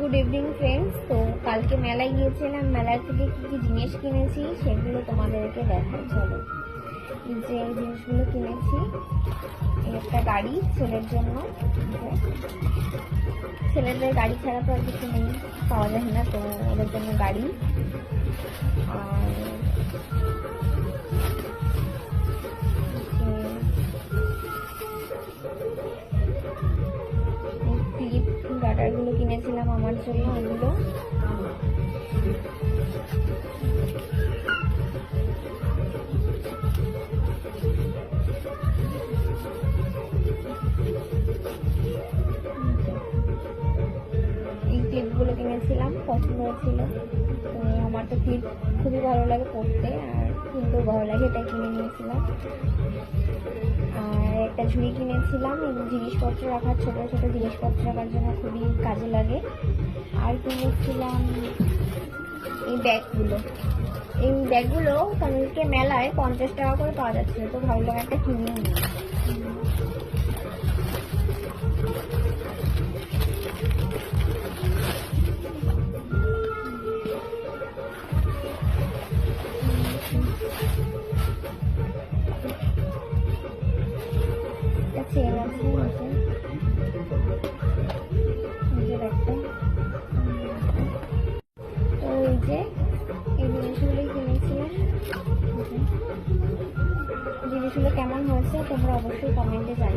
Good evening friends. তো কালকে মেলায় গিয়েছিলাম, মেলা থেকে কি কি জিনিস কিনেছি সেগুলো তোমাদেরকে দেখাই। চলো, যে জিনিসগুলো কিনেছি, এই একটা গাড়ি ছেলের জন্য। ছেলেদের গাড়ি ছাড়া তো আর কিছু নেই, পাওয়া যায় না, তো ওদের জন্য গাড়ি। আর ক্লিপ গাটারগুলো কিনেছিলাম আমার জন্য, ওগুলো। এই ক্লিপগুলো কিনেছিলাম, পছন্দ হয়েছিল। তো আমার তো ক্লিপ খুবই ভালো লাগে পড়তে, আর কিনতেও ভালো লাগে, এটা কিনে নিয়েছিলাম। আর একটা ঝুড়ি কিনেছিলাম, এবং জিনিসপত্র রাখার, ছোট ছোট জিনিসপত্র রাখার জন্য খুবই কাজে লাগে। আর কিনেছিলাম এই ব্যাগগুলো। এই ব্যাগগুলো কালকে মেলায় 50 টাকা করে পাওয়া যাচ্ছিল, তো ভাবলাম একটা কিনেও নিই। চেন আছে নিচে, নিজের একটা। তো এই যে এই জিনিসগুলোই কিনেছিলাম। জিনিসগুলো কেমন হয়েছে তোমরা অবশ্যই কমেন্টে জানাবে।